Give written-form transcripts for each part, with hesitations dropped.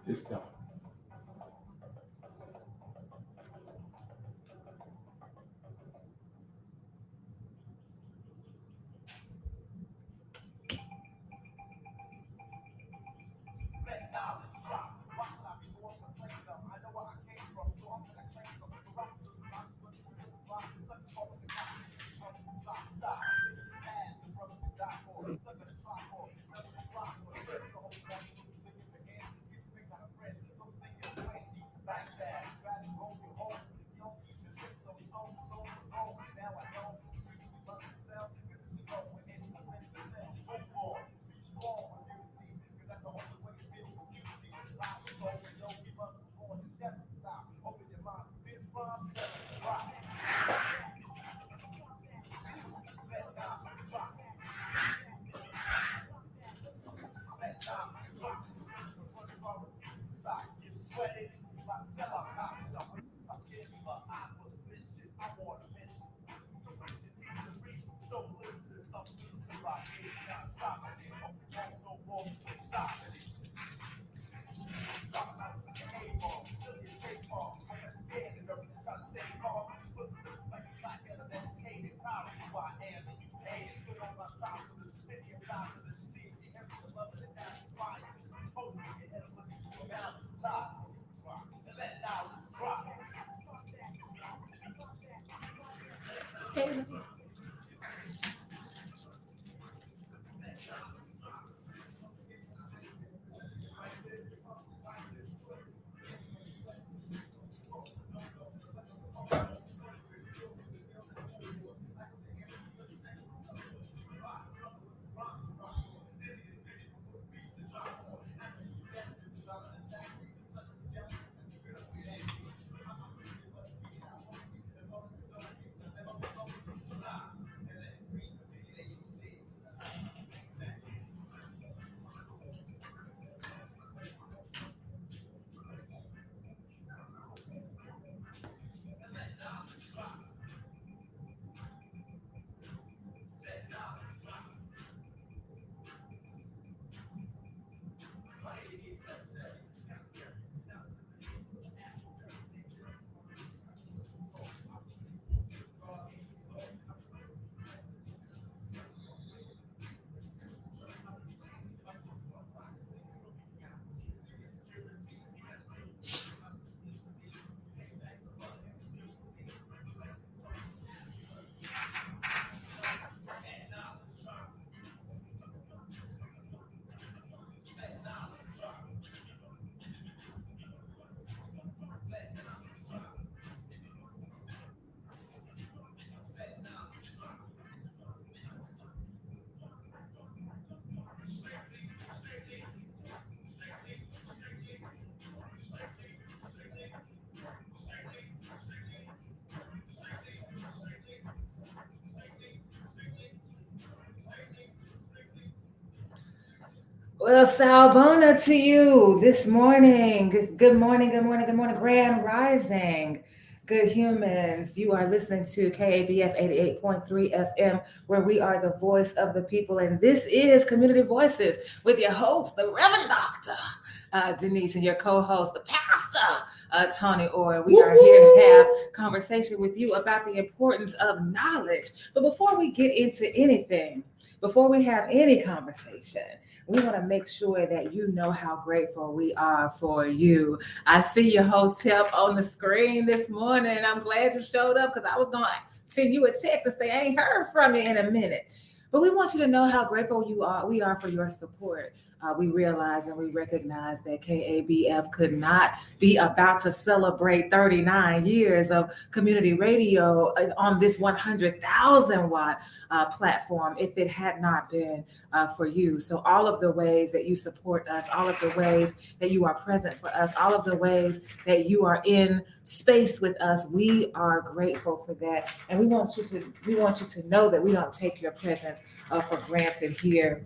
It's done. Well, Sawubona to you this morning. Good morning, good morning, good morning. Grand Rising, good humans. You are listening to KABF 88.3 FM, where we are the voice of the people. And this is Community Voices with your host, the Reverend Dr. Denise, and your co-host, the Pastor, Tony Orr. We are here to have conversation with you about the importance of knowledge. But before we get into anything, before we have any conversation, we want to make sure that you know how grateful we are for you. I see your hotel on the screen this morning, and I'm glad you showed up because I was going to send you a text and say, I ain't heard from you in a minute. But we want you to know how grateful we are for your support. We realize and we recognize that KABF could not be about to celebrate 39 years of community radio on this 100,000 watt platform if it had not been for you. So all of the ways that you support us, all of the ways that you are present for us, all of the ways that you are in space with us, we are grateful for that. And we want you to know that we don't take your presence for granted here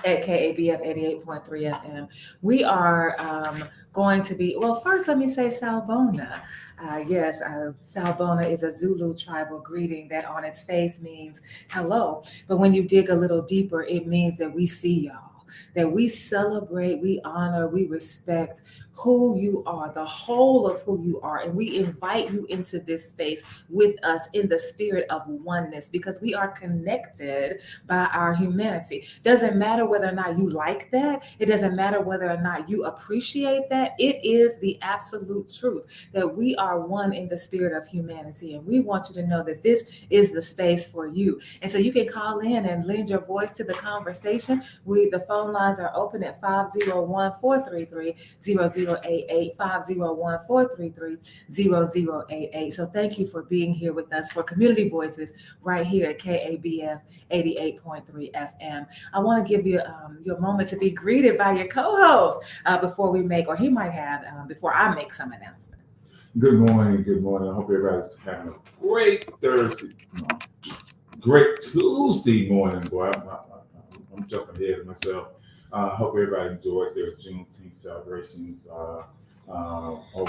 at KABF 88.3 FM. We are going to be, well, first let me say Sawubona. Yes, Sawubona is a Zulu tribal greeting that on its face means hello. But when you dig a little deeper, it means that we see y'all. That we celebrate, we honor, we respect who you are, the whole of who you are. And we invite you into this space with us in the spirit of oneness because we are connected by our humanity. Doesn't matter whether or not you like that. It doesn't matter whether or not you appreciate that. It is the absolute truth that we are one in the spirit of humanity. And we want you to know that this is the space for you. And so you can call in and lend your voice to the conversation. The phone lines are open at 501-433-0088, 501-433-0088. So thank you for being here with us for Community Voices right here at KABF 88.3 FM. I want to give you your moment to be greeted by your co-host before we make, or he might have, before I make some announcements. Good morning. Good morning. I hope everybody's having a great great Tuesday morning. Boy, I'm jumping ahead of myself. I hope everybody enjoyed their Juneteenth celebrations over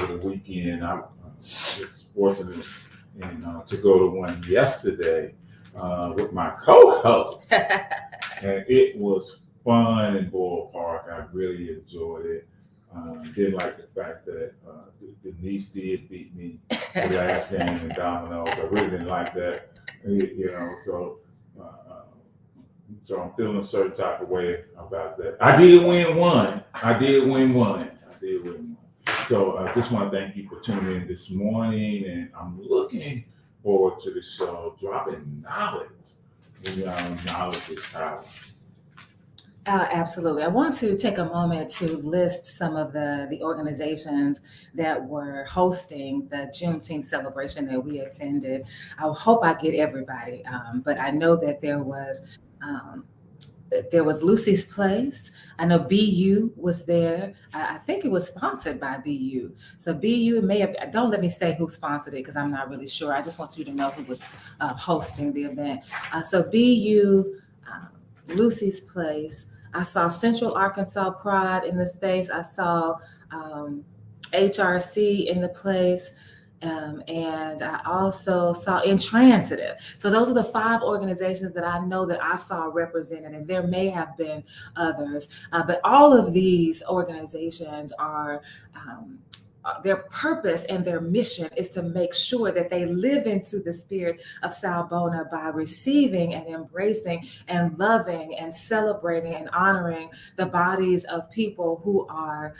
the weekend. I was fortunate to go to one yesterday with my co-host, and it was fun in Borough Park. I really enjoyed it. Didn't like the fact that Denise did beat me the last game in dominoes. I really didn't like that, so I'm feeling a certain type of way about that. I did win one. So I just want to thank you for tuning in this morning, and I'm looking forward to the show, dropping knowledge. Knowledge is power. Absolutely. I wanted to take a moment to list some of the organizations that were hosting the Juneteenth celebration that we attended. I hope I get everybody, but I know that there was Lucy's Place. I know BU was there. I think it was sponsored by BU. So BU may have, don't let me say who sponsored it because I'm not really sure. I just want you to know who was hosting the event. So BU, Lucy's Place. I saw Central Arkansas Pride in the space. I saw HRC in the place. And I also saw Intransitive. So those are the 5 organizations that I know that I saw represented, and there may have been others. But all of these organizations are their purpose and their mission is to make sure that they live into the spirit of Sawubona by receiving and embracing and loving and celebrating and honoring the bodies of people who are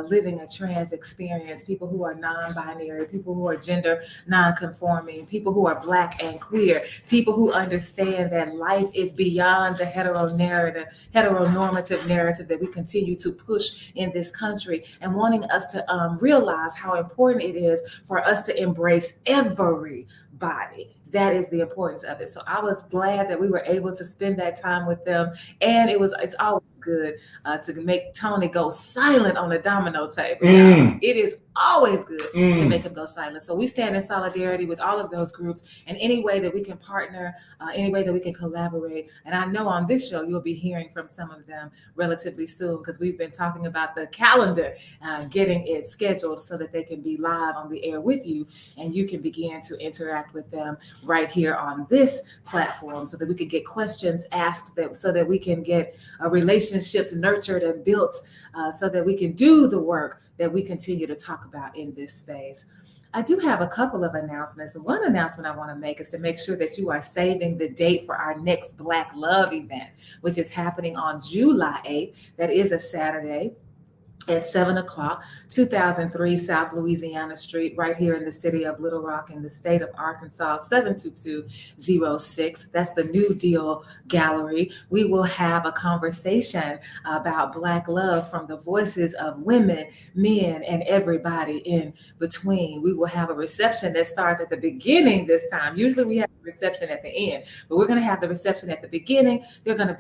living a trans experience, people who are non-binary, people who are gender non-conforming, people who are Black and queer, people who understand that life is beyond the heteronormative narrative that we continue to push in this country, and wanting us to realize how important it is for us to embrace everybody. That is the importance of it. So I was glad that we were able to spend that time with them, and it's always good to make Tony go silent on the domino table. It is always good to make him go silent. So we stand in solidarity with all of those groups in any way that we can partner, any way that we can collaborate. And I know on this show, you'll be hearing from some of them relatively soon because we've been talking about the calendar, getting it scheduled so that they can be live on the air with you and you can begin to interact with them right here on this platform so that we can get questions asked, so that we can get relationships nurtured and built so that we can do the work that we continue to talk about in this space. I do have a couple of announcements. One announcement I want to make is to make sure that you are saving the date for our next Black Love event, which is happening on July 8th. That is a Saturday at 7 o'clock, 2003 South Louisiana Street, right here in the city of Little Rock in the state of Arkansas, 72206. That's the New Deal Gallery. We will have a conversation about Black love from the voices of women, men, and everybody in between. We will have a reception that starts at the beginning this time. Usually we have a reception at the end, but we're going to have the reception at the beginning. There's going to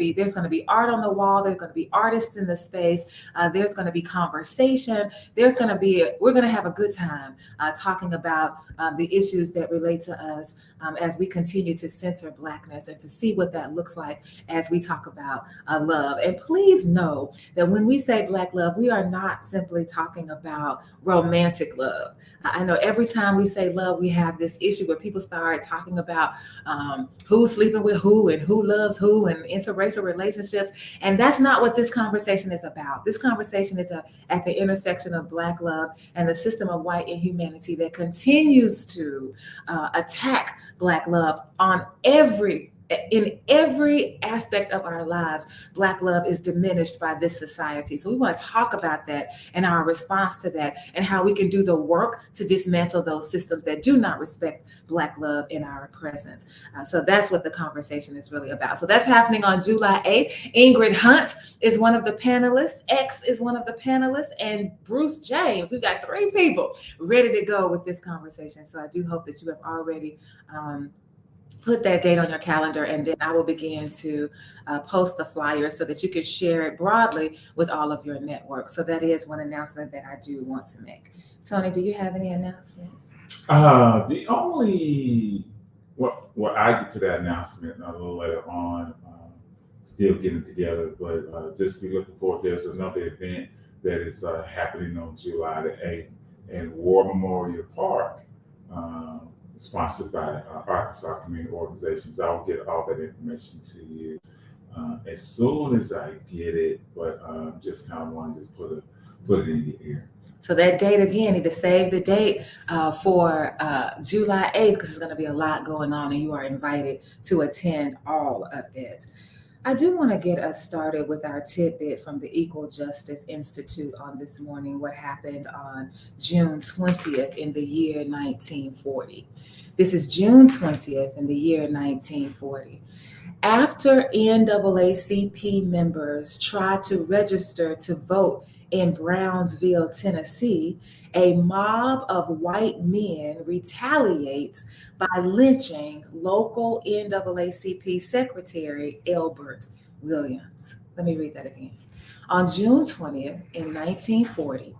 be art on the wall. There's going to be artists in the space. There's going to be conversation. We're going to have a good time talking about the issues that relate to us as we continue to censor Blackness and to see what that looks like as we talk about love. And please know that when we say Black love, we are not simply talking about romantic love. I know every time we say love, we have this issue where people start talking about who's sleeping with who and who loves who and interracial relationships. And that's not what this conversation is about. This conversation is at the intersection of Black love and the system of white inhumanity that continues to attack Black love in every aspect of our lives. Black love is diminished by this society. So we want to talk about that and our response to that and how we can do the work to dismantle those systems that do not respect Black love in our presence. So that's what the conversation is really about. So that's happening on July 8th. Ingrid Hunt is one of the panelists. X is one of the panelists, and Bruce James. We've got 3 people ready to go with this conversation. So I do hope that you have already put that date on your calendar, and then I will begin to post the flyer so that you can share it broadly with all of your networks. So that is one announcement that I do want to make. Tony, do you have any announcements? The only, well, I get to that announcement a little later on, still getting together, but just be looking forward. There's another event that is happening on July the 8th in War Memorial Park, sponsored by Arkansas Community Organizations. I will get all that information to you as soon as I get it, but just kind of want to just put it in your ear. So that date again, need to save the date for July 8th, because there's going to be a lot going on and you are invited to attend all of it. I do want to get us started with our tidbit from the Equal Justice Institute on this morning, what happened on June 20th in the year 1940. This is June 20th in the year 1940. After NAACP members tried to register to vote in Brownsville, Tennessee, a mob of white men retaliates by lynching local NAACP Secretary Elbert Williams. Let me read that again. On June 20th in 1940,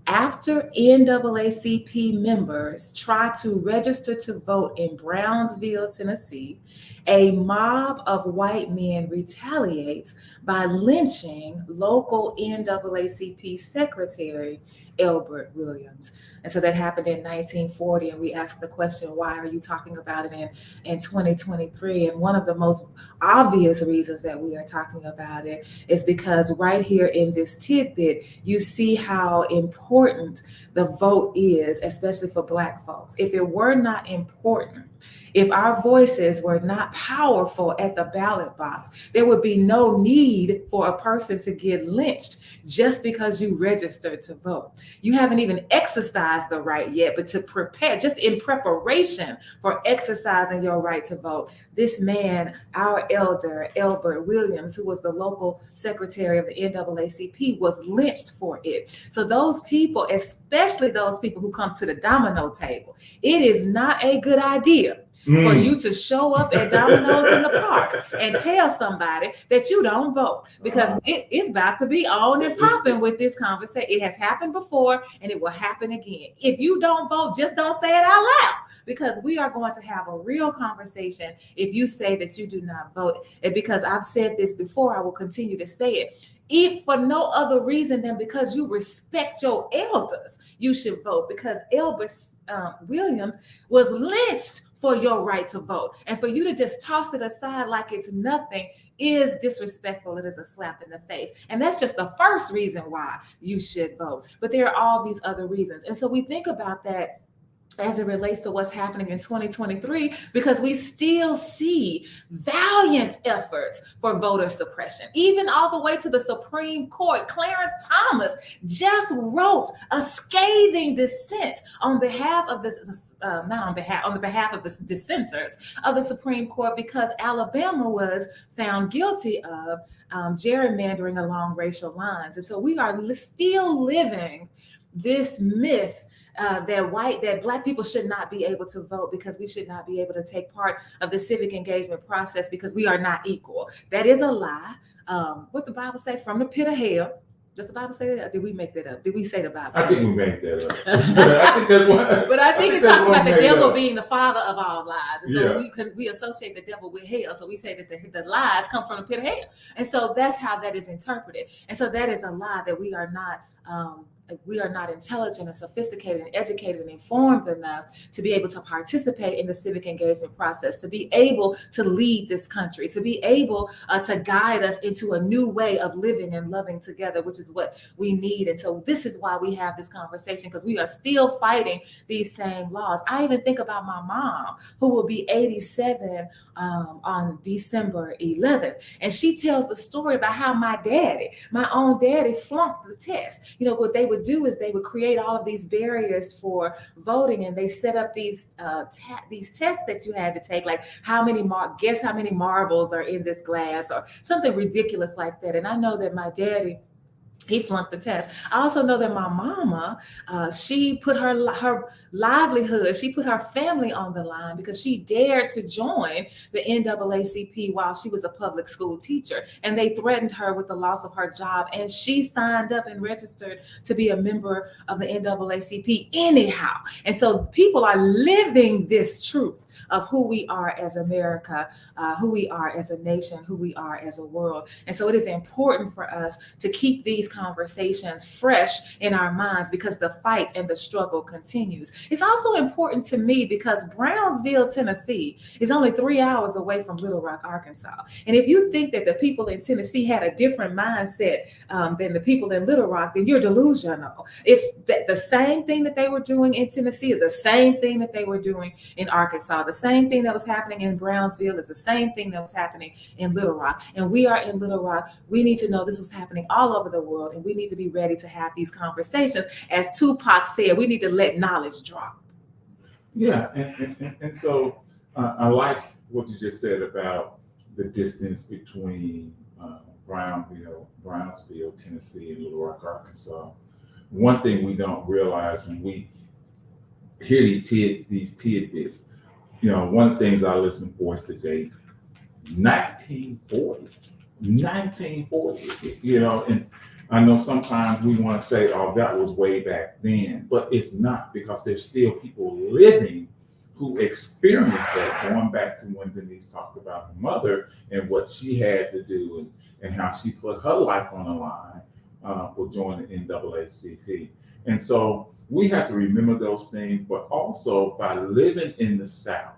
after NAACP members tried to register to vote in Brownsville, Tennessee, a mob of white men retaliates by lynching local NAACP Secretary Elbert Williams. And so that happened in 1940, and we asked the question, why are you talking about it in 2023? And one of the most obvious reasons that we are talking about it is because right here in this tidbit, you see how important the vote is, especially for Black folks. If it were not important, if our voices were not powerful at the ballot box, there would be no need for a person to get lynched just because you registered to vote. You haven't even exercised the right yet, but to prepare, just in preparation for exercising your right to vote, this man, our elder, Elbert Williams, who was the local secretary of the NAACP, was lynched for it. So those people, especially those people who come to the domino table, it is not a good idea for you to show up at Domino's in the park and tell somebody that you don't vote, because it's about to be on and popping with this conversation. It has happened before and it will happen again. If you don't vote, just don't say it out loud, because we are going to have a real conversation if you say that you do not vote. And because I've said this before, I will continue to say it. If for no other reason than because you respect your elders, you should vote, because Elbert Williams was lynched for your right to vote. And for you to just toss it aside like it's nothing is disrespectful. It is a slap in the face. And that's just the first reason why you should vote. But there are all these other reasons. And so we think about that as it relates to what's happening in 2023, because we still see valiant efforts for voter suppression, even all the way to the Supreme Court. Clarence Thomas just wrote a scathing dissent on behalf of this, on the behalf of the dissenters of the Supreme Court, because Alabama was found guilty of gerrymandering along racial lines. And so we are still living this myth that Black people should not be able to vote, because we should not be able to take part of the civic engagement process because we are not equal. That is a lie. What the Bible say, from the pit of hell, Does the Bible say that? Or did we make that up? Did we say the Bible? I think we made that up. I think that's what. But I think it talks about the devil being the father of all lies, and so we associate the devil with hell. So we say that the lies come from the pit of hell, and so that's how that is interpreted. And so that is a lie, that we are not. We are not intelligent and sophisticated and educated and informed enough to be able to participate in the civic engagement process, to be able to lead this country, to be able to guide us into a new way of living and loving together, which is what we need. And so this is why we have this conversation, because we are still fighting these same laws. I even think about my mom, who will be 87 on December 11th. And she tells the story about how my own daddy, flunked the test. You know, what they would do is they would create all of these barriers for voting, and they set up these tests that you had to take, like guess how many marbles are in this glass, or something ridiculous like that. And I know that my daddy, he flunked the test. I also know that my mama, she put her livelihood, she put her family on the line because she dared to join the NAACP while she was a public school teacher. And they threatened her with the loss of her job. And she signed up and registered to be a member of the NAACP anyhow. And so people are living this truth of who we are as America, who we are as a nation, who we are as a world. And so it is important for us to keep these conversations fresh in our minds, because the fight and the struggle continues. It's also important to me because Brownsville, Tennessee is only 3 hours away from Little Rock, Arkansas. And if you think that the people in Tennessee had a different mindset than the people in Little Rock, then you're delusional. It's the same thing that they were doing in Tennessee is the same thing that they were doing in Arkansas. The same thing that was happening in Brownsville is the same thing that was happening in Little Rock. And we are in Little Rock. We need to know this was happening all over the world, and we need to be ready to have these conversations. As Tupac said, we need to let knowledge drop. Yeah, and so I like what you just said about the distance between Brownsville, Tennessee, and Little Rock, Arkansas. One thing we don't realize when we hear these tidbits, you know, one of the things I listen for is the date, 1940, you know, and I know sometimes we want to say, oh, that was way back then, but it's not, because there's still people living who experienced that, going back to when Denise talked about her mother and what she had to do and how she put her life on the line for joining the NAACP. And so we have to remember those things, but also by living in the South,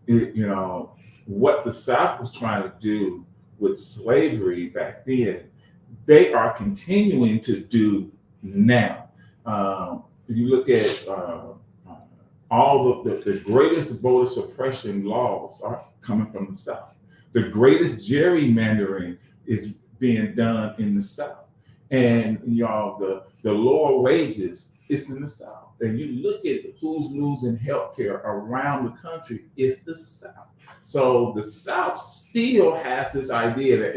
you know, what the South was trying to do with slavery back then, they are continuing to do now. You look at all the greatest voter suppression laws are coming from the South. The greatest gerrymandering is being done in the South. And y'all, the lower wages is in the South. And you look at who's losing healthcare around the country, it's the South. So the South still has this idea that,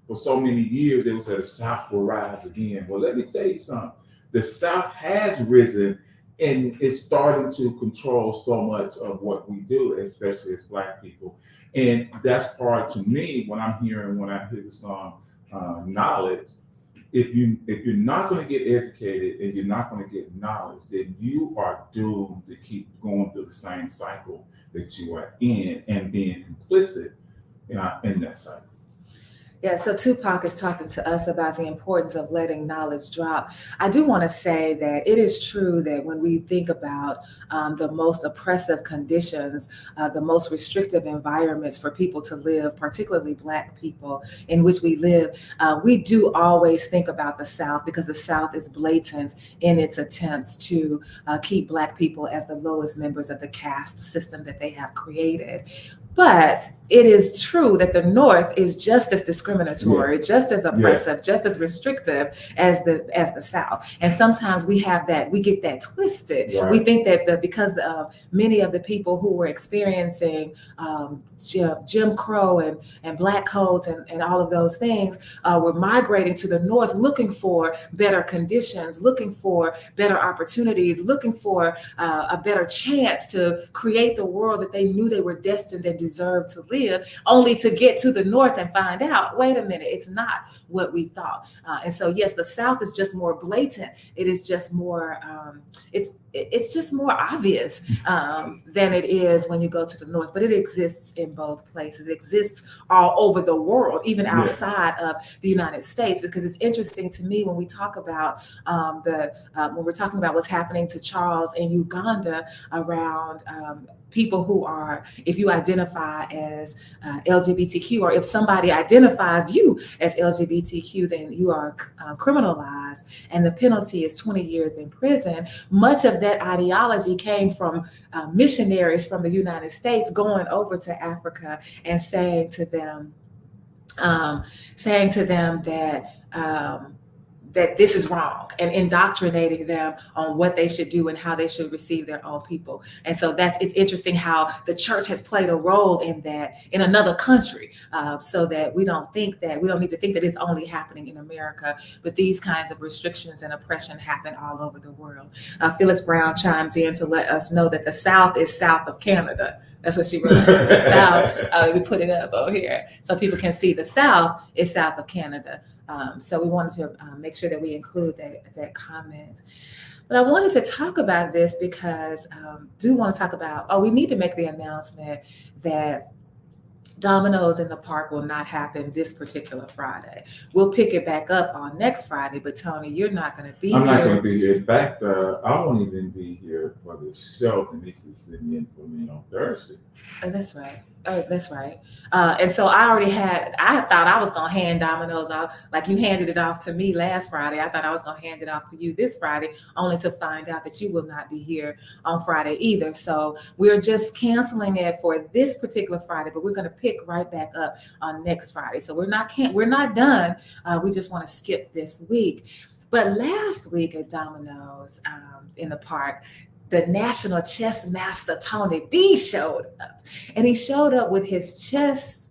for so many years, they would say the South will rise again. Well, let me tell you something. The South has risen and it's starting to control so much of what we do, especially as Black people. And that's part to me when I hear the song Knowledge. If you're not going to get educated and you're not going to get knowledge, then you are doomed to keep going through the same cycle that you are in and being complicit in that cycle. Yeah, so Tupac is talking to us about the importance of letting knowledge drop. I do want to say that it is true that when we think about the most oppressive conditions, the most restrictive environments for people to live, particularly Black people in which we live, we do always think about the South, because the South is blatant in its attempts to keep Black people as the lowest members of the caste system that they have created. But it is true that the North is just as discriminatory, yes, just as oppressive, yes, just as restrictive as the South. And sometimes we get that twisted. Right. We think that because many of the people who were experiencing Jim Crow and Black codes and all of those things were migrating to the North, looking for better conditions, looking for better opportunities, looking for a better chance to create the world that they knew they were destined and deserve to live, only to get to the North and find out, wait a minute, it's not what we thought. And so, yes, the South is just more blatant. It is just more, it's just more obvious than it is when you go to the North, but it exists in both places. It exists all over the world, even outside of the United States, because it's interesting to me when we talk about when we're talking about what's happening to Charles in Uganda around people who are, if you identify as LGBTQ, or if somebody identifies you as LGBTQ, then you are criminalized, and the penalty is 20 years in prison. Much of that ideology came from missionaries from the United States going over to Africa and saying to them that this is wrong, and indoctrinating them on what they should do and how they should receive their own people. And so it's interesting how the church has played a role in that in another country, so that we don't need to think that it's only happening in America, but these kinds of restrictions and oppression happen all over the world. Phyllis Brown chimes in to let us know that the South is south of Canada. That's what she wrote. The South, we put it up over here so people can see the South is south of Canada. So we wanted to make sure that we include that comment. But I wanted to talk about this because we need to make the announcement that Domino's in the Park will not happen this particular Friday. We'll pick it back up on next Friday, but Tony, you're not going to be here. I'm not going to be here. In fact, I won't even be here for the show. Denise is sitting in for me on Thursday. That's right. That's right. And so I thought I was going to hand Domino's off, like you handed it off to me last Friday. I thought I was going to hand it off to you this Friday, only to find out that you will not be here on Friday either. So we're just canceling it for this particular Friday, but we're going to pick right back up on next Friday. So we're not done. We just want to skip this week. But last week at Domino's in the Park, the national chess master Tony D showed up, and he showed up with his chess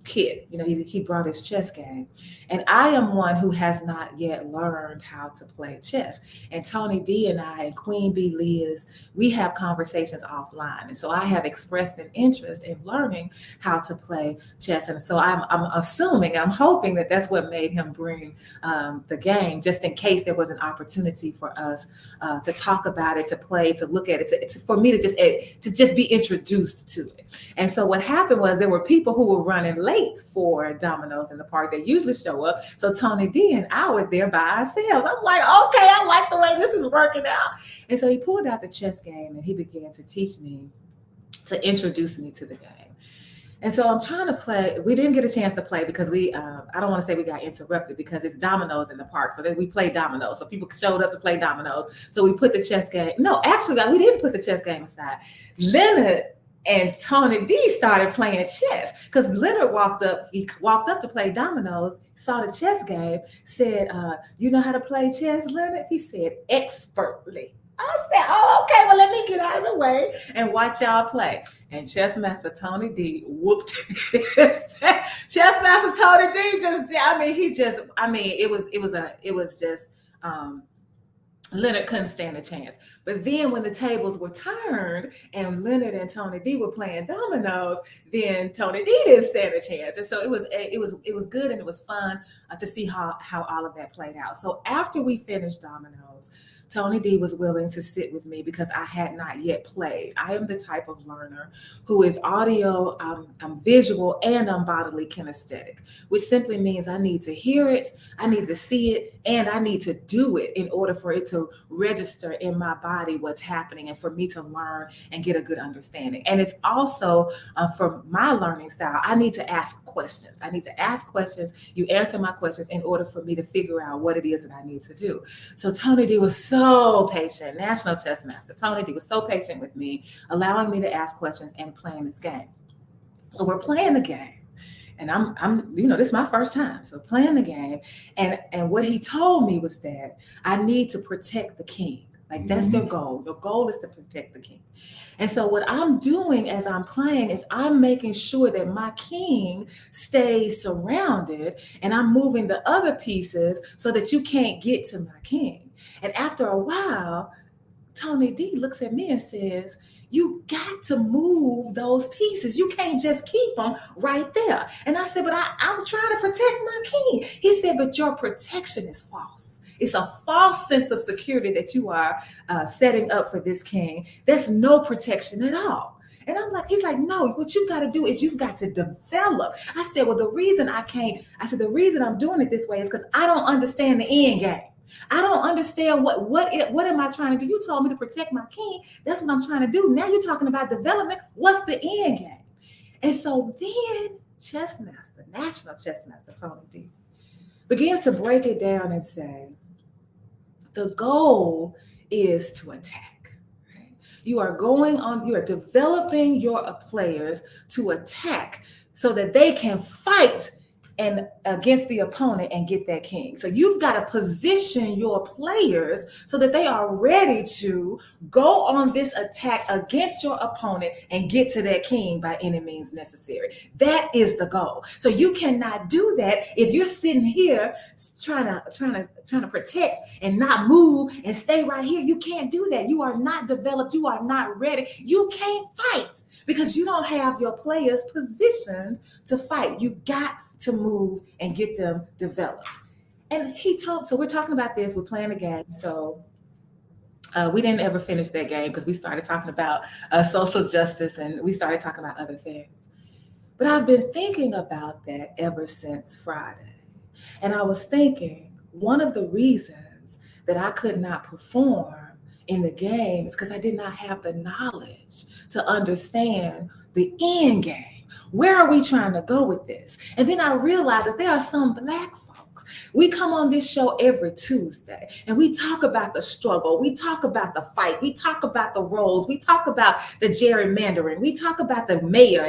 kit. He brought his chess game, and I am one who has not yet learned how to play chess. And Tony D and I and Queen Bee Liz, we have conversations offline, and so I have expressed an interest in learning how to play chess. And so I'm hoping that that's what made him bring the game, just in case there was an opportunity for us to talk about it, to play, to look at it, for me to just be introduced to it. And so what happened was there were people who were running late for Domino's in the Park. They usually show up. So Tony D and I were there by ourselves. I'm like, okay, I like the way this is working out. And so he pulled out the chess game and he began to teach me, to introduce me to the game. And so I'm trying to play. We didn't get a chance to play because I don't want to say we got interrupted, because it's Domino's in the Park. So then we played Domino's. So people showed up to play Domino's. So we put the chess game. No, actually, we didn't put the chess game aside. Leonard and Tony D started playing chess, because Leonard walked up to play Domino's, saw the chess game, said, you know how to play chess, Leonard? He said, expertly. I said, oh, okay, well, let me get out of the way and watch y'all play. And Chess Master Tony D whooped Chess Master Tony D it was just Leonard couldn't stand a chance. But then when the tables were turned and Leonard and Tony D were playing Domino's, then Tony D didn't stand a chance. And so it was good, and it was fun to see how all of that played out. So after we finished Domino's, Tony D was willing to sit with me because I had not yet played. I am the type of learner who is audio, I'm visual, and I'm bodily kinesthetic, which simply means I need to hear it, I need to see it, and I need to do it in order for it to register in my body what's happening and for me to learn and get a good understanding. And it's also for my learning style, I need to ask questions. You answer my questions in order for me to figure out what it is that I need to do. So Tony D was so patient, National Chess Master. Tony D was so patient with me, allowing me to ask questions and playing this game. So we're playing the game. And I'm this is my first time. So playing the game. And what he told me was that I need to protect the king. Like, that's your goal. Your goal is to protect the king. And so what I'm doing as I'm playing is I'm making sure that my king stays surrounded, and I'm moving the other pieces so that you can't get to my king. And after a while, Tony D looks at me and says, you got to move those pieces. You can't just keep them right there. And I said, but I'm trying to protect my king. He said, but your protection is false. It's a false sense of security that you are setting up for this king. There's no protection at all. And I'm like, he's like, no, what you've got to do is you've got to develop. I said, well, the reason I'm doing it this way is because I don't understand the end game. I don't understand what am I trying to do? You told me to protect my king. That's what I'm trying to do. Now you're talking about development. What's the end game? And so then National Chess Master Tony D begins to break it down and say, the goal is to attack. You are developing your players to attack so that they can fight and against the opponent and get that king. So you've got to position your players so that they are ready to go on this attack against your opponent and get to that king by any means necessary. That is the goal. So you cannot do that if you're sitting here trying to protect and not move and stay right here. You can't do that. You are not developed. You are not ready. You can't fight because you don't have your players positioned to fight. You got to move and get them developed. And so we're talking about this, we're playing a game. So we didn't ever finish that game because we started talking about social justice and we started talking about other things. But I've been thinking about that ever since Friday. And I was thinking one of the reasons that I could not perform in the game is because I did not have the knowledge to understand the end game. Where are we trying to go with this? And then I realized that there are some Black folks. We come on this show every Tuesday and we talk about the struggle. We talk about the fight. We talk about the roles. We talk about the gerrymandering. We talk about the mayor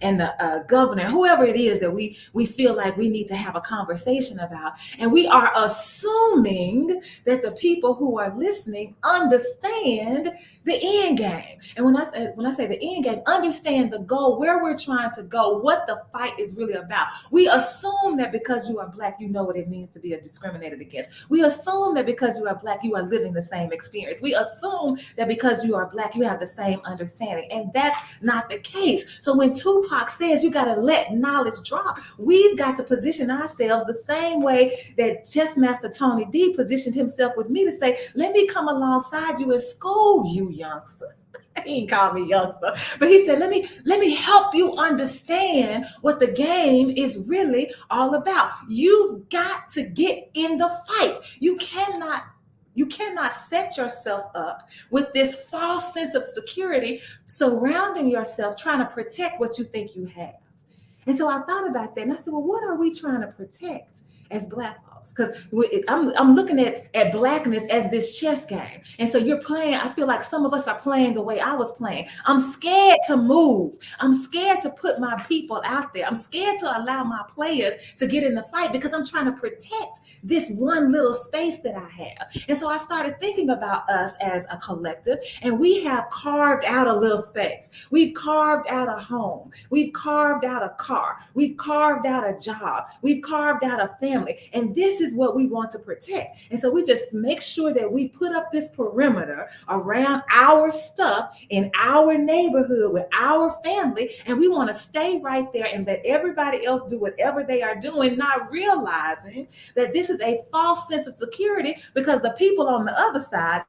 and the governor, whoever it is that we feel like we need to have a conversation about. And we are assuming that the people who are listening understand the end game. And when I say the end game, understand the goal, where we're trying to go, what the fight is really about. We assume that because you are Black, you know what it means to be discriminated against. We assume that because you are Black, you are living the same experience. We assume that because you are Black, you have the same understanding. And that's not the case. So when Tupac says you got to let knowledge drop, we've got to position ourselves the same way that Chess Master Tony D positioned himself with me to say, let me come alongside you and school you, youngster. He didn't call me youngster, but he said, let me help you understand what the game is really all about. You've got to get in the fight. You cannot set yourself up with this false sense of security, surrounding yourself, trying to protect what you think you have. And so I thought about that and I said, well, what are we trying to protect as Black folks? Because I'm looking at Blackness as this chess game. And so you're playing, I feel like some of us are playing the way I was playing. I'm scared to move. I'm scared to put my people out there. I'm scared to allow my players to get in the fight because I'm trying to protect this one little space that I have. And so I started thinking about us as a collective, and we have carved out a little space. We've carved out a home. We've carved out a car. We've carved out a job. We've carved out a family. And this is what we want to protect. And so we just make sure that we put up this perimeter around our stuff in our neighborhood with our family. And we want to stay right there and let everybody else do whatever they are doing, not realizing that this is a false sense of security because the people on the other side,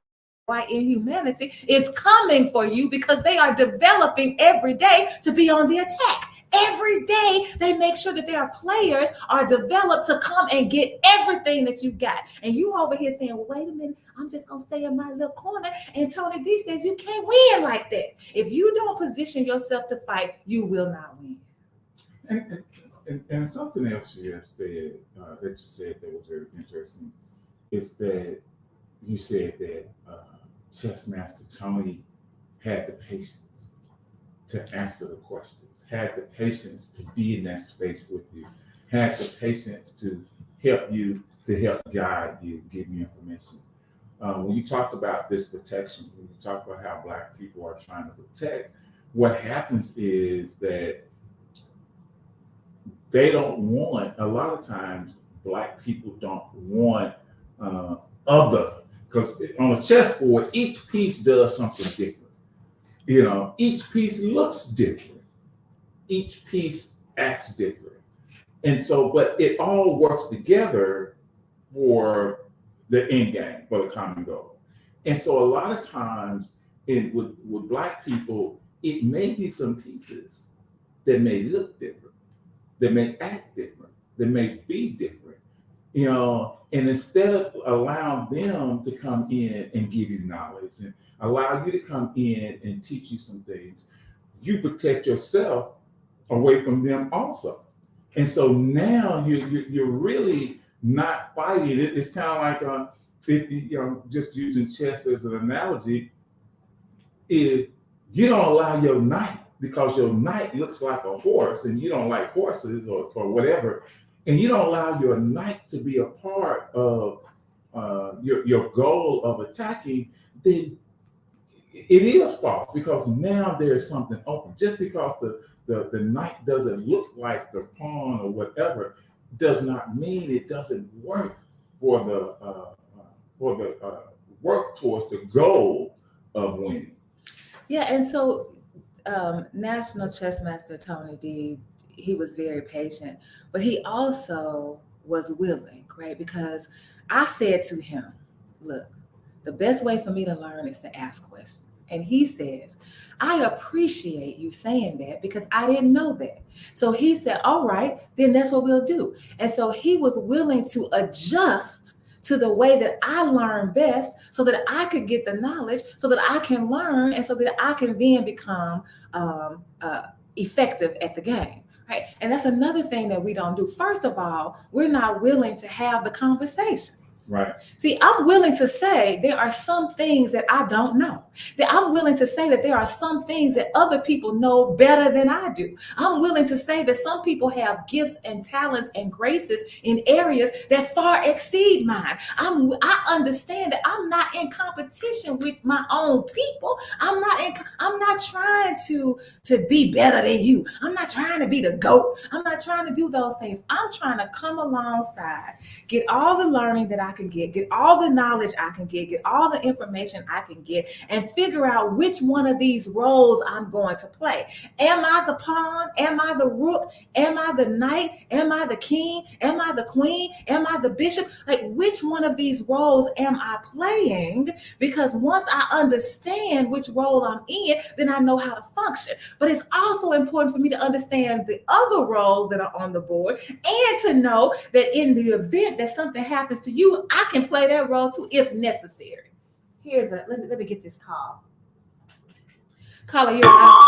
white inhumanity, is coming for you because they are developing every day to be on the attack. Every day, they make sure that their players are developed to come and get everything that you got. And you over here saying, well, wait a minute, I'm just going to stay in my little corner. And Tony D says you can't win like that. If you don't position yourself to fight, you will not win. And something else you have said, that was very interesting, is that you said that Chess Master Tony had the patience to answer the questions, had the patience to be in that space with you, had the patience to help you, to help guide you, give you information. When you talk about this protection, when you talk about how Black people are trying to protect, what happens is that they don't want, a lot of times, Black people don't want other, because on a chessboard, each piece does something different. each piece looks different. Each piece acts different. And so, but it all works together for the end game, for the common goal. And so a lot of times with Black people, it may be some pieces that may look different, that may act different, that may be different, and instead of allowing them to come in and give you knowledge and allow you to come in and teach you some things, you protect yourself away from them also. And so now you're really not fighting. It's kind of like if just using chess as an analogy, if you don't allow your knight, because your knight looks like a horse and you don't like horses or whatever, and you don't allow your knight to be a part of your goal of attacking, then it is false, because now there's something open. Just because the knight doesn't look like the pawn or whatever does not mean it doesn't work for the work towards the goal of winning. Yeah, and so National Chess Master Tony D, he was very patient, but he also was willing, right? Because I said to him, look, the best way for me to learn is to ask questions. And he says, I appreciate you saying that because I didn't know that. So he said, all right, then that's what we'll do. And so he was willing to adjust to the way that I learn best so that I could get the knowledge, so that I can learn, and so that I can then become effective at the game. Right? And that's another thing that we don't do. First of all, we're not willing to have the conversation. Right. See, I'm willing to say there are some things that I don't know. That I'm willing to say that there are some things that other people know better than I do. I'm willing to say that some people have gifts and talents and graces in areas that far exceed mine. I understand that I'm not in competition with my own people. I'm not trying to be better than you. I'm not trying to be the GOAT. I'm not trying to do those things. I'm trying to come alongside, get all the learning that I can get all the knowledge I can get all the information I can get, and figure out which one of these roles I'm going to play. Am I the pawn? Am I the rook? Am I the knight? Am I the king? Am I the queen? Am I the bishop? Like, which one of these roles am I playing? Because once I understand which role I'm in, then I know how to function. But it's also important for me to understand the other roles that are on the board, and to know that in the event that something happens to you, I can play that role too if necessary. Let me get this call. Caller, you're out.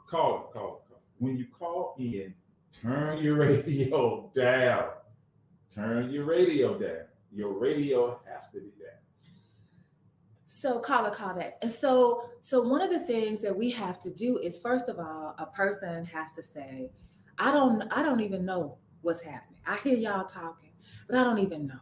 Call. When you call in, turn your radio down. Turn your radio down. Your radio has to be down. So caller, call back. And so one of the things that we have to do is, first of all, a person has to say, I don't even know what's happening. I hear y'all talking, but I don't even know.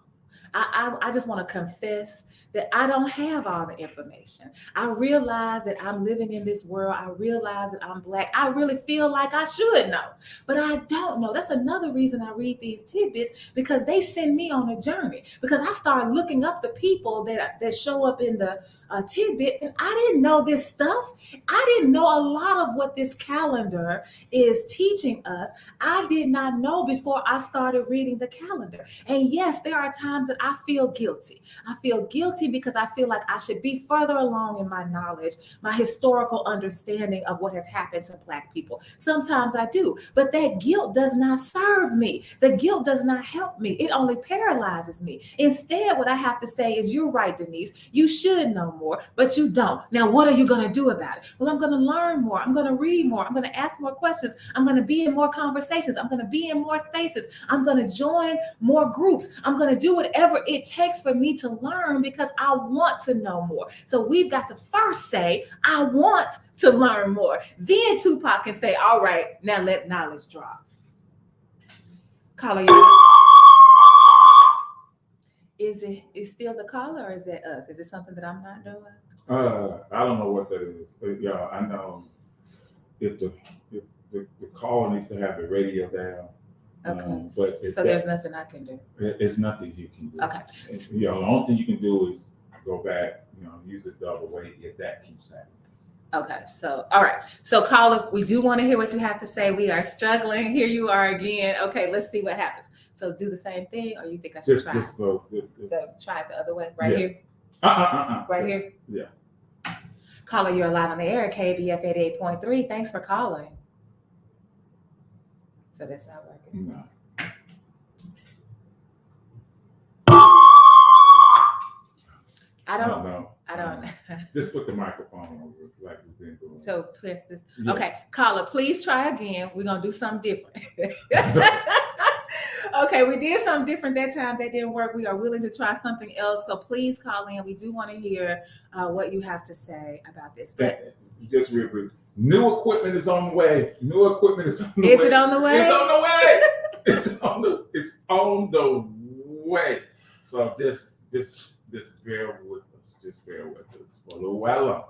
I just want to confess that I don't have all the information. I realize that I'm living in this world. I realize that I'm Black. I really feel like I should know, but I don't know. That's another reason I read these tidbits, because they send me on a journey. Because I start looking up the people that show up in the tidbit, and I didn't know this stuff. I didn't know a lot of what this calendar is teaching us. I did not know before I started reading the calendar. And yes, there are times that I feel guilty. I feel guilty because I feel like I should be further along in my knowledge, my historical understanding of what has happened to Black people. Sometimes I do, but that guilt does not serve me. The guilt does not help me. It only paralyzes me. Instead, what I have to say is, you're right, Denise. You should know more, but you don't. Now, what are you going to do about it? Well, I'm going to learn more. I'm going to read more. I'm going to ask more questions. I'm going to be in more conversations. I'm going to be in more spaces. I'm going to join more groups. I'm going to do whatever it takes for me to learn, because I want to know more. So we've got to first say, I want to learn more. Then Tupac can say, all right, now let knowledge drop. Caller, is it still the caller, or is it us? Is it something that I'm not doing? I don't know what that is. Yeah, I know if the caller needs to have the radio down. Okay, but so there's nothing I can do. It's nothing you can do. Okay. The only thing you can do is go back, use a double weight if that keeps happening. Okay, so all right. So caller, we do want to hear what you have to say. We are struggling. Here you are again. Okay, let's see what happens. So do the same thing, or you think I should try? Just go. Try it the other way, right here. Right here. Yeah. Caller, you're live on the air, KBF 88.3. Thanks for calling. So that's not working. No. I don't know. Just put the microphone on like we've been doing. So press this. Yeah. Okay, caller, please try again. We're gonna do something different. Okay, we did something different that time. That didn't work. We are willing to try something else. So please call in. We do want to hear what you have to say about this. But just real quick, new equipment is on the way. New equipment is on the way. Is it on the way? It's on the way. It's on the way. So just bear with us. Just bear with us for a little while longer.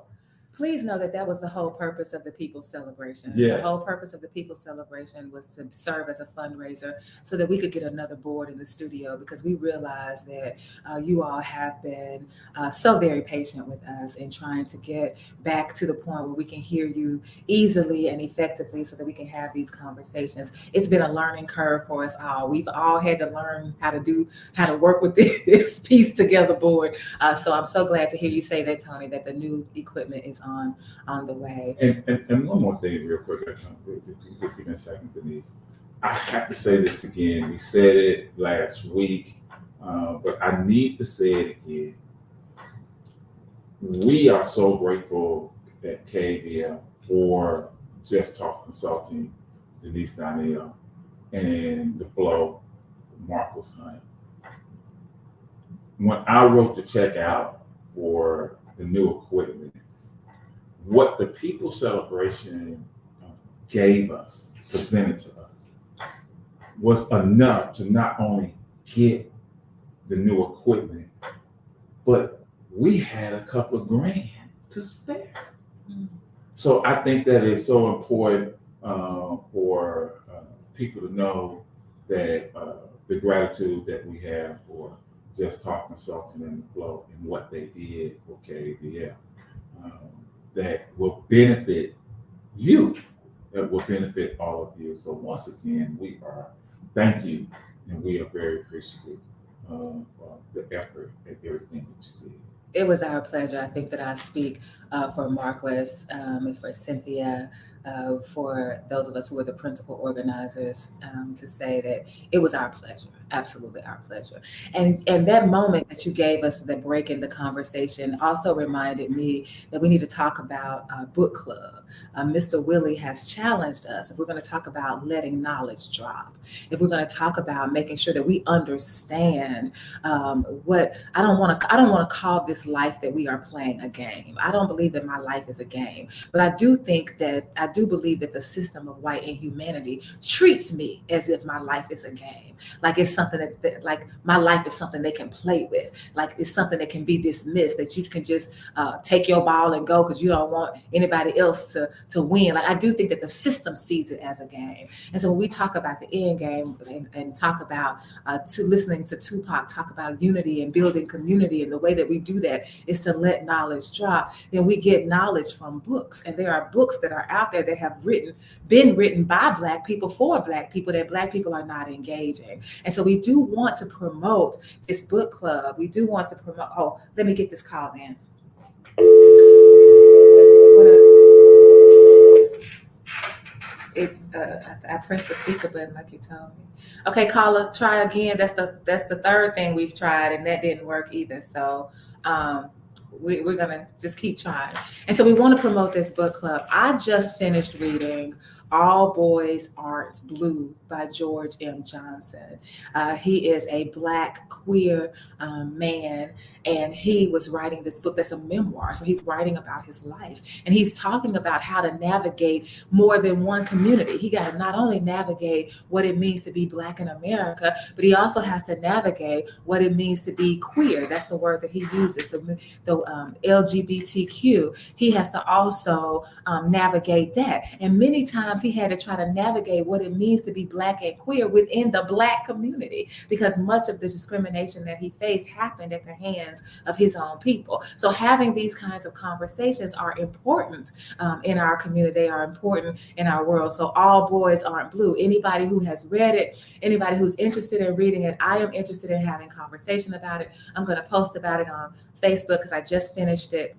Please know that was the whole purpose of the People's Celebration. Yes. The whole purpose of the People's Celebration was to serve as a fundraiser so that we could get another board in the studio, because we realized that you all have been so very patient with us in trying to get back to the point where we can hear you easily and effectively so that we can have these conversations. It's been a learning curve for us all. We've all had to learn how to work with this piece together board. So I'm so glad to hear you say that, Tony, that the new equipment is on the way. And one more thing real quick. Just give me a second, Denise. I have to say this again. We said it last week, but I need to say it again. We are so grateful at KBF for Just Talk Consulting, Denise Donnell, and the Flow, Marcus Hunt. When I wrote the check out for the new equipment, what the People's Celebration gave us, presented to us, was enough to not only get the new equipment, but we had a couple of grand to spare. Mm-hmm. So I think that is so important for people to know that the gratitude that we have for Just Talk Consulting and the Flow and what they did for KBF. That will benefit you, that will benefit all of you. So once again, thank you, and we are very appreciative of the effort and everything that you did. It was our pleasure. I think that I speak for Marquis and for Cynthia, for those of us who are the principal organizers, to say that it was our pleasure, absolutely our pleasure. And that moment that you gave us, the break in the conversation, also reminded me that we need to talk about book club. Mr. Willie has challenged us, if we're going to talk about letting knowledge drop, if we're going to talk about making sure that we understand what I don't want to call this life that we are playing a game. I don't believe that my life is a game, but I do believe that the system of white inhumanity treats me as if my life is a game. Like it's something that like my life is something they can play with. Like it's something that can be dismissed, that you can just take your ball and go because you don't want anybody else to win. Like I do think that the system sees it as a game. And so when we talk about the end game and talk about listening to Tupac talk about unity and building community, and the way that we do that is to let knowledge drop, then we get knowledge from books. And there are books that are out there that have been written by Black people for Black people that Black people are not engaging. And so we do want to promote this book club. We do want to promote, let me get this call in. I pressed the speaker button like you told me. Okay, caller, try again. That's the third thing we've tried, and that didn't work either. So we're gonna just keep trying. And so we want to promote this book club. I just finished reading All Boys Aren't Blue by George M. Johnson. He is a Black queer man, and he was writing this book that's a memoir. So he's writing about his life, and he's talking about how to navigate more than one community. He got to not only navigate what it means to be Black in America, but he also has to navigate what it means to be queer. That's the word that he uses, the also LGBTQ. He has to also navigate that. And many times he had to try to navigate what it means to be Black and queer within the Black community, because much of the discrimination that he faced happened at the hands of his own people. So having these kinds of conversations are important in our community. They are important in our world. So All Boys Aren't Blue. Anybody who has read it, anybody who's interested in reading it, I am interested in having conversation about it. I'm going to post about it on Facebook because I just finished it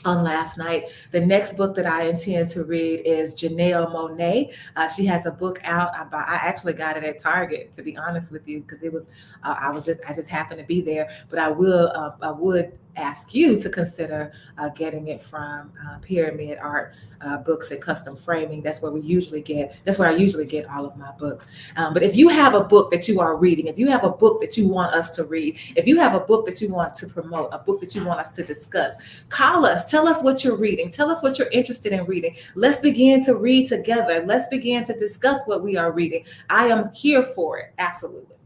on last night. The next book that I intend to read is Janelle Monáe. She has a book out. I actually got it at Target, to be honest with you, because it was I just happened to be there. But I would ask you to consider getting it from Pyramid Art Books and Custom Framing. That's where I usually get all of my books. But if you have a book that you are reading, if you have a book that you want us to read, if you have a book that you want to promote, a book that you want us to discuss, call us. Tell us what you're reading. Tell us what you're interested in reading. Let's begin to read together. Let's begin to discuss what we are reading. I am here for it. Absolutely.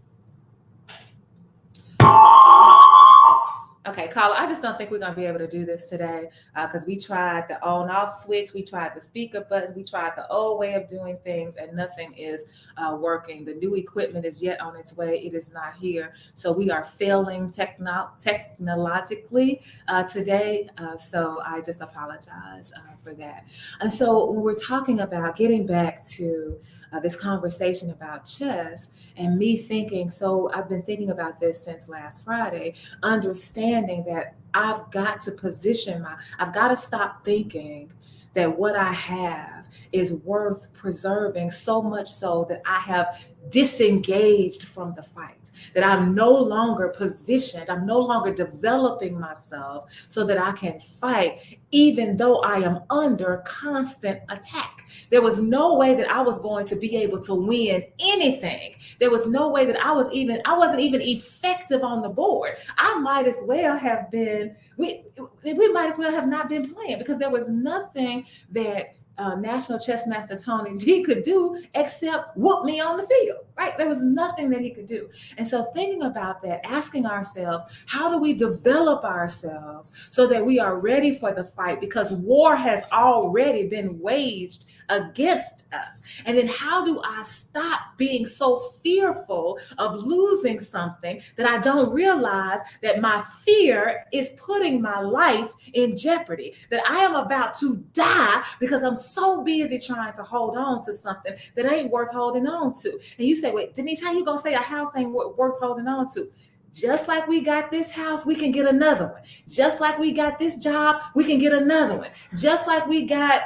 Okay, caller, I just don't think we're going to be able to do this today because we tried the on-off switch, we tried the speaker button, we tried the old way of doing things, and nothing is working. The new equipment is yet on its way. It is not here. So we are failing technologically today. So I just apologize for that. And so when we're talking about getting back to this conversation about chess and me thinking, so I've been thinking about this since last Friday, understanding that I've got to stop thinking that what I have is worth preserving, so much so that I have disengaged from the fight, that I'm no longer positioned, I'm no longer developing myself so that I can fight, even though I am under constant attack. There was no way that I was going to be able to win anything. There was no way that I wasn't even effective on the board. I might as well have been, we might as well have not been playing, because there was nothing that National Chess Master Tony D could do except whoop me on the field, right? There was nothing that he could do. And so thinking about that, asking ourselves, how do we develop ourselves so that we are ready for the fight? Because war has already been waged against us. And then how do I stop being so fearful of losing something that I don't realize that my fear is putting my life in jeopardy, that I am about to die because I'm so busy trying to hold on to something that ain't worth holding on to. And you say, wait, Denise, how you gonna say a house ain't worth holding on to? Just like we got this house, we can get another one. Just like we got this job, we can get another one. Just like we got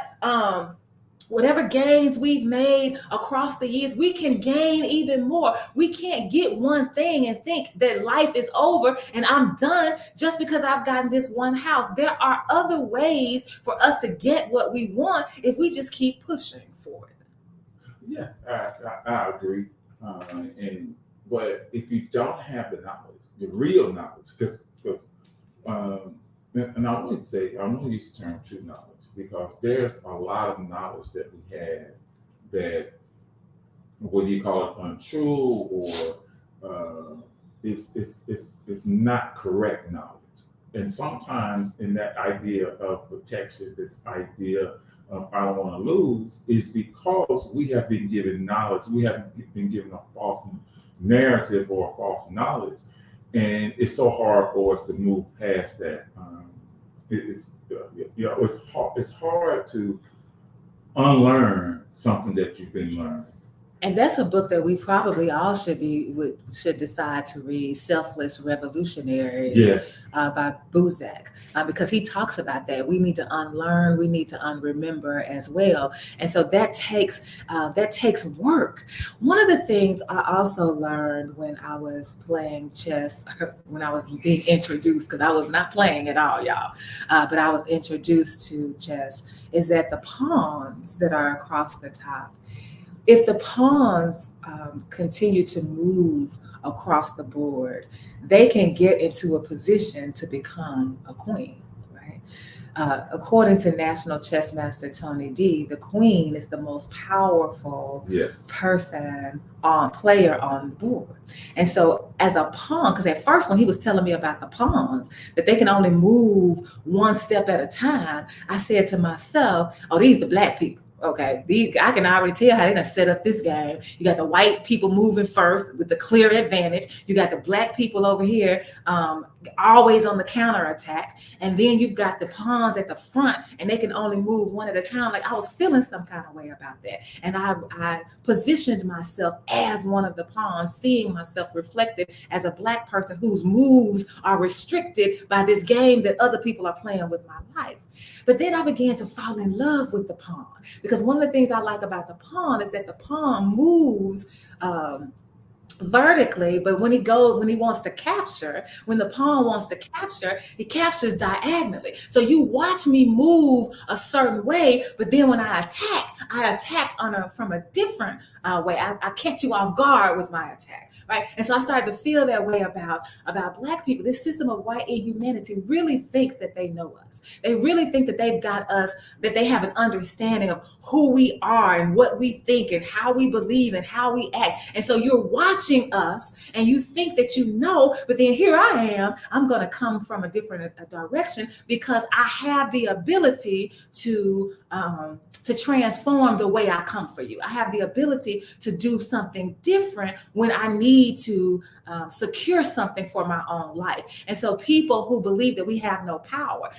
whatever gains we've made across the years, we can gain even more. We can't get one thing and think that life is over and I'm done just because I've gotten this one house. There are other ways for us to get what we want if we just keep pushing for it. Yes, I agree. But if you don't have the knowledge, the real knowledge, because and I wouldn't use the term true knowledge, because there's a lot of knowledge that we have that, whether you call it untrue or it's not correct knowledge. And sometimes in that idea of protection, this idea of I don't want to lose, is because we have been given knowledge, we have been given a false narrative or a false knowledge, and it's so hard for us to move past that. It's hard to unlearn something that you've been learning. And that's a book that we probably all should decide to read, Selfless Revolutionaries, yes. By Buzak, because he talks about that. We need to unlearn, we need to unremember as well. And so that takes work. One of the things I also learned when I was playing chess, when I was being introduced, because I was not playing at all, y'all, but I was introduced to chess, is that the pawns that are across the top, if the pawns continue to move across the board, they can get into a position to become a queen, right? according to National Chess Master Tony D, the queen is the most powerful person player on the board. And so as a pawn, because at first when he was telling me about the pawns, that they can only move one step at a time, I said to myself, oh, these the black people. Okay, these I can already tell how they done set up this game. You got the white people moving first with the clear advantage. You got the black people over here always on the counter attack, and then you've got the pawns at the front, and they can only move one at a time. Like I was feeling some kind of way about that, and I positioned myself as one of the pawns, seeing myself reflected as a black person whose moves are restricted by this game that other people are playing with my life. But then I began to fall in love with the pawn, because one of the things I like about the pawn is that the pawn moves vertically, but when the pawn wants to capture, he captures diagonally. So you watch me move a certain way, but then when I attack from a different way. I catch you off guard with my attack, right? And so I started to feel that way about Black people. This system of white inhumanity really thinks that they know us. They really think that they've got us, that they have an understanding of who we are and what we think and how we believe and how we act. And so you're watching us and you think that you know, but then here I am, I'm going to come from a different direction because I have the ability to transform the way I come for you. I have the ability to do something different when I need to secure something for my own life. And so people who believe that we have no power,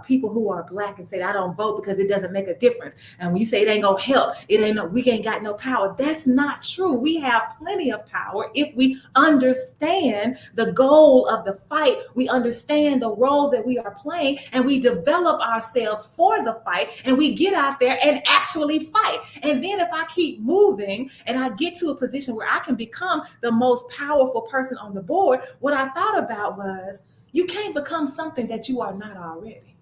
people who are Black and say, I don't vote because it doesn't make a difference. And when you say it ain't gonna help, we ain't got no power. That's not true. We have plenty of power if we understand the goal of the fight. We understand the role that we are playing, and we develop ourselves for the fight, and we get out there and actually fight. And then if I keep moving and I get to a position where I can become the most powerful person on the board, what I thought about was, you can't become something that you are not already.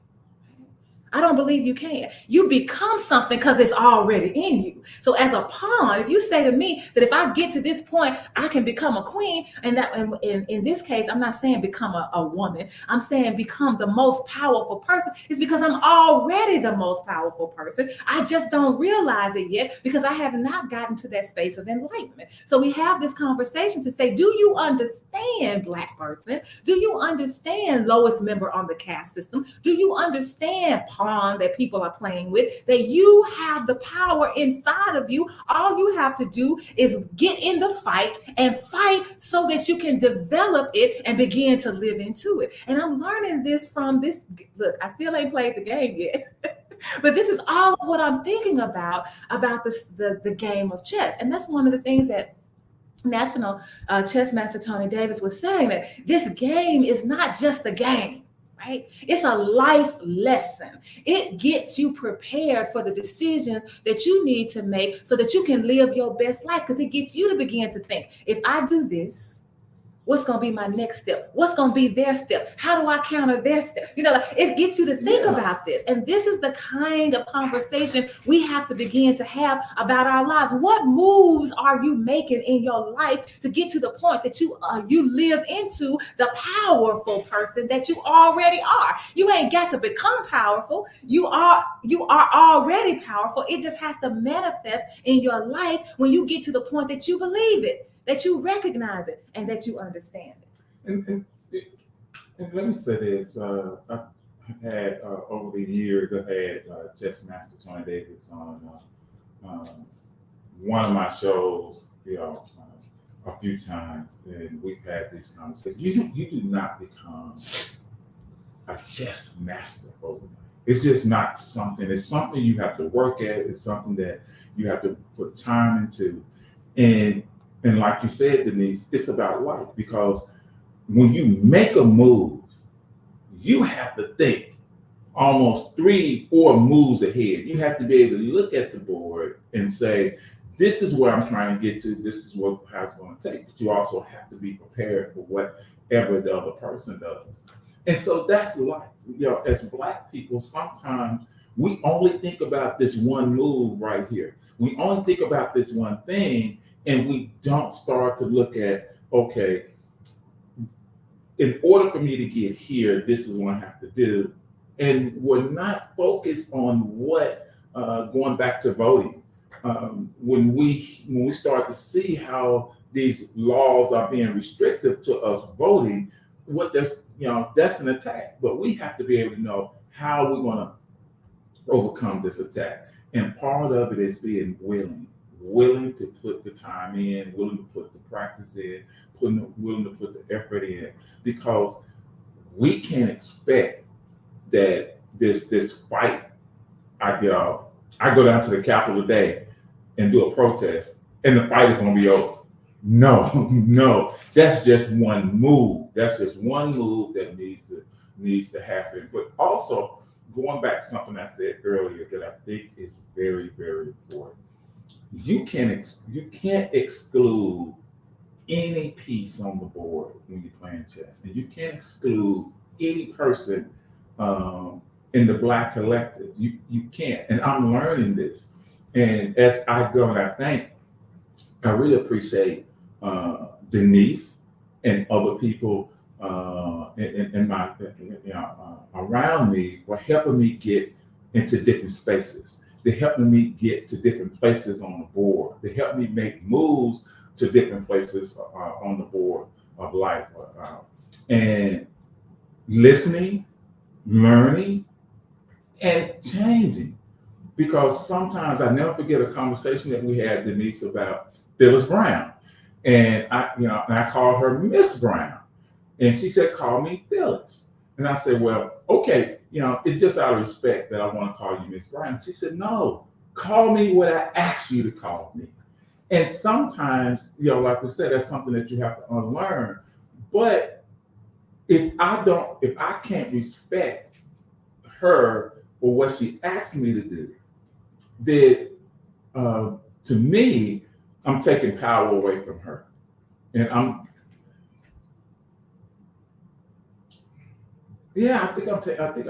I don't believe you can. You become something because it's already in you. So as a pawn, if you say to me that if I get to this point, I can become a queen, and that in this case, I'm not saying become a woman. I'm saying become the most powerful person. It's because I'm already the most powerful person. I just don't realize it yet because I have not gotten to that space of enlightenment. So we have this conversation to say, do you understand, Black person? Do you understand lowest member on the caste system? Do you understand pawn that people are playing with, that you have the power inside of you? All you have to do is get in the fight and fight so that you can develop it and begin to live into it. And I'm learning this from this. Look, I still ain't played the game yet. But this is all of what I'm thinking about this, the game of chess. And that's one of the things that National Chess Master Tony Davis was saying, that this game is not just a game. Right? It's a life lesson. It gets you prepared for the decisions that you need to make so that you can live your best life, because it gets you to begin to think, if I do this, what's going to be my next step? What's going to be their step? How do I counter their step? Like, it gets you to think about this. And this is the kind of conversation we have to begin to have about our lives. What moves are you making in your life to get to the point that you live into the powerful person that you already are? You ain't got to become powerful. You are already powerful. It just has to manifest in your life when you get to the point that you believe it, that you recognize it, and that you understand it. And let me say this: I've had over the years, I've had Chess Master Tony Davis on one of my shows, a few times, and we've had this conversation. You do not become a chess master overnight. It's just not something. It's something you have to work at. It's something that you have to put time into, and like you said, Denise, it's about life, because when you make a move, you have to think almost 3-4 moves ahead. You have to be able to look at the board and say, this is where I'm trying to get to. This is how it's going to take. But you also have to be prepared for whatever the other person does. And so that's life. As Black people, sometimes we only think about this one move right here. We only think about this one thing, and we don't start to look at, okay, in order for me to get here, this is what I have to do. and we're not focused on what going back to voting. When we start to see how these laws are being restrictive to us voting, what there's that's an attack. But we have to be able to know how we're going to overcome this attack. And part of it is being willing to put the time in, willing to put the practice in, willing to put the effort in, because we can't expect that this fight. I go down to the Capitol today and do a protest, and the fight is going to be over. No, no, that's just one move. That's just one move that needs to happen. But also, going back to something I said earlier that I think is very, very important. You can't exclude any piece on the board when you're playing chess, and you can't exclude any person in the Black collective. You can't, and I'm learning this. And as I go, and I really appreciate Denise and other people in my around me were helping me get into different spaces. They're helping me get to different places on the board. They help me make moves to different places on the board of life. And listening, learning, and changing. Because sometimes I never forget a conversation that we had, Denise, about Phyllis Brown. And I called her Miss Brown. And she said, call me Phyllis. And I said, well, okay, it's just out of respect that I want to call you Miss Brown. She said, no, call me what I asked you to call me. And sometimes, like we said, that's something that you have to unlearn. But if I can't respect her or what she asked me to do, then to me, I'm taking power away from her. And I think I'm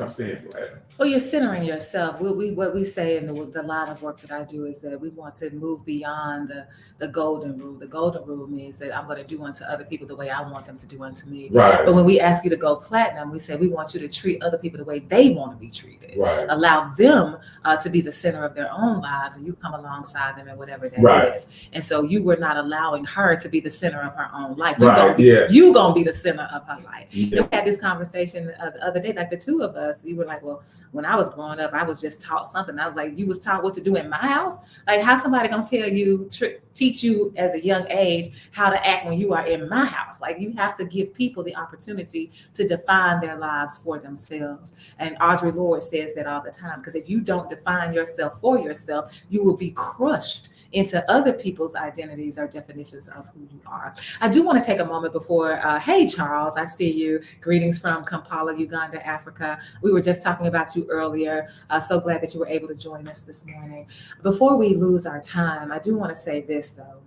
saying it right. Well, you're centering yourself. What we say in the line of work that I do is that we want to move beyond the golden rule. The golden rule means that I'm going to do unto other people the way I want them to do unto me. Right. But when we ask you to go platinum, we say we want you to treat other people the way they want to be treated. Right. Allow them to be the center of their own lives, and you come alongside them and whatever that Right. is. And so you were not allowing her to be the center of her own life. Right. You gonna be the center of her life. Yeah. We had this conversation the other day, like the two of us. You were like, well, when I was growing up, I was just taught something. I was like, you was taught what to do in my house? Like, how somebody gonna tell you, teach you at a young age how to act when you are in my house? Like, you have to give people the opportunity to define their lives for themselves. And Audre Lorde says that all the time, because if you don't define yourself for yourself, you will be crushed into other people's identities or definitions of who you are. I do want to take a moment before, hey, Charles, I see you. Greetings from Kampala, Uganda, Africa. We were just talking about you earlier. So glad that you were able to join us this morning. Before we lose our time, I do want to say this, though.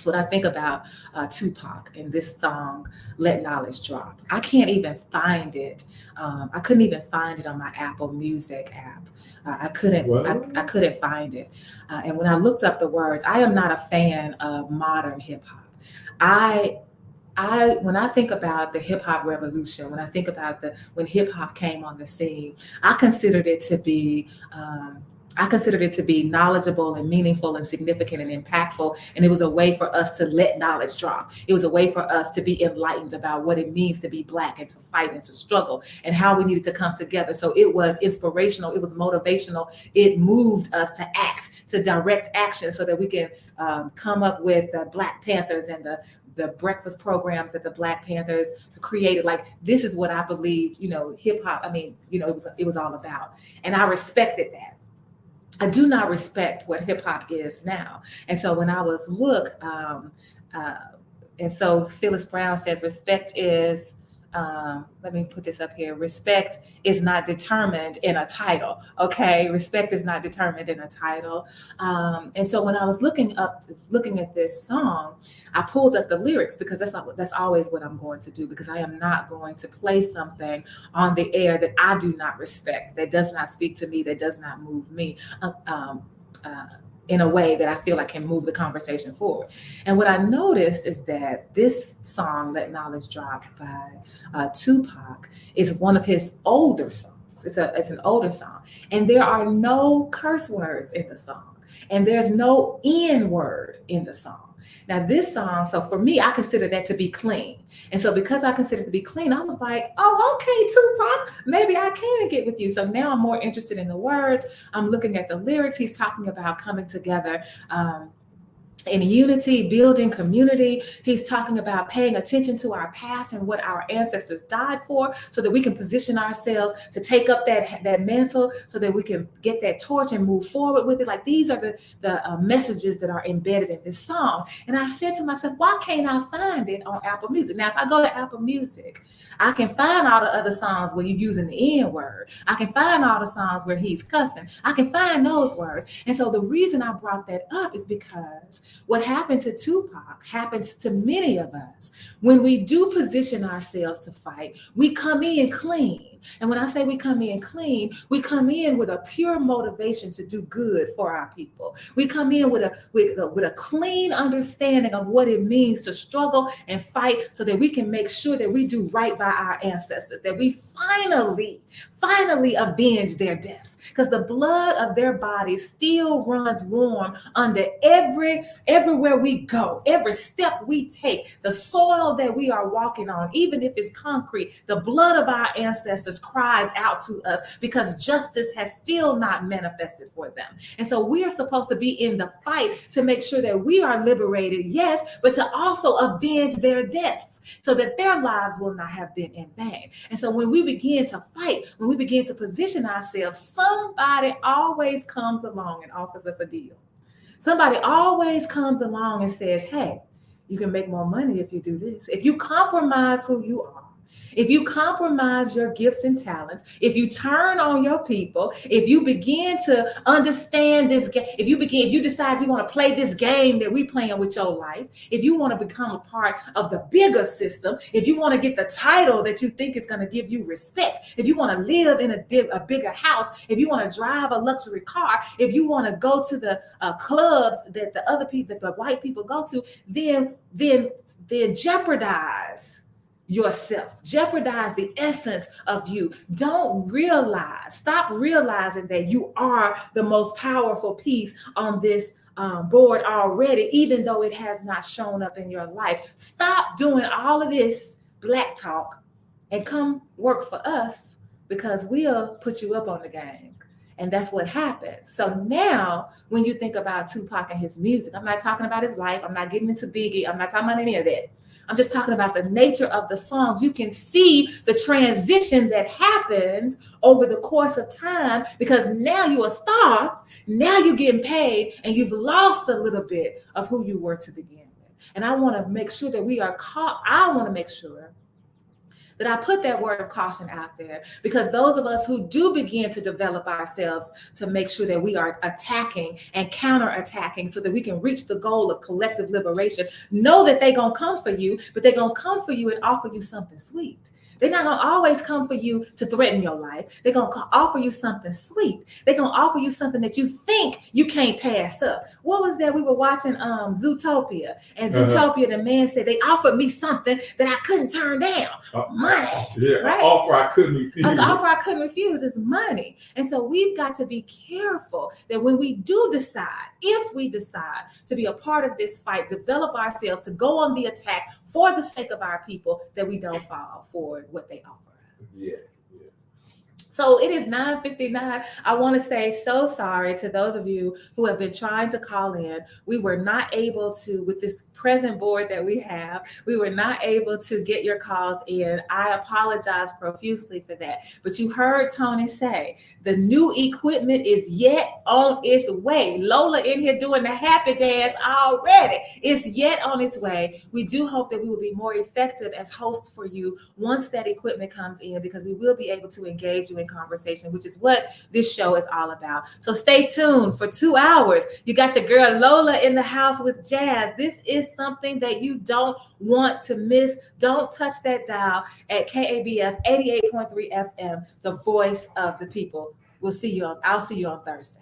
When I think about Tupac and this song, Let Knowledge Drop, I can't even find it. I couldn't even find it on my Apple Music app. I couldn't find it. And when I looked up the words, I am not a fan of modern hip hop. When I think about the hip hop revolution, when I think about when hip hop came on the scene, I considered it to be knowledgeable and meaningful and significant and impactful. And it was a way for us to let knowledge drop. It was a way for us to be enlightened about what it means to be Black and to fight and to struggle and how we needed to come together. So it was inspirational. It was motivational. It moved us to act, to direct action so that we can come up with the Black Panthers and the breakfast programs that the Black Panthers created. Like, this is what I believed, hip hop, it was all about. And I respected that. I do not respect what hip hop is now. And so when I was and so Phyllis Brown says, respect is, let me put this up here. Respect is not determined in a title. Okay. Respect is not determined in a title. And so when I was looking at this song, I pulled up the lyrics because that's always what I'm going to do, because I am not going to play something on the air that I do not respect, that does not speak to me, that does not move me in a way that I feel like can move the conversation forward. And what I noticed is that this song, Let Knowledge Drop by Tupac, is one of his older songs. songs. It's an older song, and there are no curse words in the song, and there's no N word in the song. Now, this song, so for me, I consider that to be clean. And so because I consider it to be clean, I was like, oh, okay, Tupac, maybe I can get with you. So now I'm more interested in the words. I'm looking at the lyrics. He's talking about coming together. In unity, building community. He's talking about paying attention to our past and what our ancestors died for, so that we can position ourselves to take up that mantle, so that we can get that torch and move forward with it. Like, these are the messages that are embedded in this song. And I said to myself, why can't I find it on Apple Music? Now, if I go to Apple Music, I can find all the other songs where you're using the N word. I can find all the songs where he's cussing. I can find those words. And so the reason I brought that up is because what happened to Tupac happens to many of us. When we do position ourselves to fight, we come in clean. And when I say we come in clean, we come in with a pure motivation to do good for our people. We come in with a clean understanding of what it means to struggle and fight, so that we can make sure that we do right by our ancestors, that we finally avenge their deaths, because the blood of their bodies still runs warm under everywhere we go, every step we take, the soil that we are walking on, even if it's concrete. The blood of our ancestors cries out to us, because justice has still not manifested for them. And so we are supposed to be in the fight to make sure that we are liberated, yes, but to also avenge their deaths, so that their lives will not have been in vain. And so when we begin to fight, when we begin to position ourselves, somebody always comes along and offers us a deal. Somebody always comes along and says, hey, you can make more money if you do this. If you compromise who you are, if you compromise your gifts and talents, if you turn on your people, if you begin to understand this game, if you decide you want to play this game that we playing with your life, if you want to become a part of the bigger system, if you want to get the title that you think is going to give you respect, if you want to live in a bigger house, if you want to drive a luxury car, if you want to go to the clubs that the white people go to, then jeopardize yourself, jeopardize the essence of you. Stop realizing that you are the most powerful piece on this board already, even though it has not shown up in your life. Stop doing all of this black talk and come work for us, because we'll put you up on the game. And that's what happens. So now when you think about Tupac and his music, I'm not talking about his life. I'm not getting into Biggie. I'm not talking about any of that. I'm just talking about the nature of the songs. You can see the transition that happens over the course of time, because now you're a star, now you're getting paid, and you've lost a little bit of who you were to begin with. And I want to make sure that I want to make sure that I put that word of caution out there, because those of us who do begin to develop ourselves to make sure that we are attacking and counterattacking so that we can reach the goal of collective liberation, know that they're going to come for you, but they're going to come for you and offer you something sweet. They're not going to always come for you to threaten your life. They're going to offer you something sweet. They're going to offer you something that you think you can't pass up. What was that? We were watching Zootopia. And Zootopia, the man said, they offered me something that I couldn't turn down. Money. Yeah, right? An offer I couldn't refuse. An offer I couldn't refuse is money. And so we've got to be careful that when we do decide, if we decide to be a part of this fight, develop ourselves to go on the attack for the sake of our people, that we don't fall for what they offer us. Yeah. So it is 9:59. I want to say so sorry to those of you who have been trying to call in. We were not able to, with this present board that we have, we were not able to get your calls in. I apologize profusely for that. But you heard Tony say the new equipment is yet on its way. Lola in here doing the happy dance already. It's yet on its way. We do hope that we will be more effective as hosts for you once that equipment comes in, because we will be able to engage you in conversation, which is what this show is all about. So stay tuned for 2 hours. You got your girl Lola in the house with jazz. This is something that you don't want to miss. Don't touch that dial at KABF 88.3 FM, the voice of the people. I'll see you on Thursday.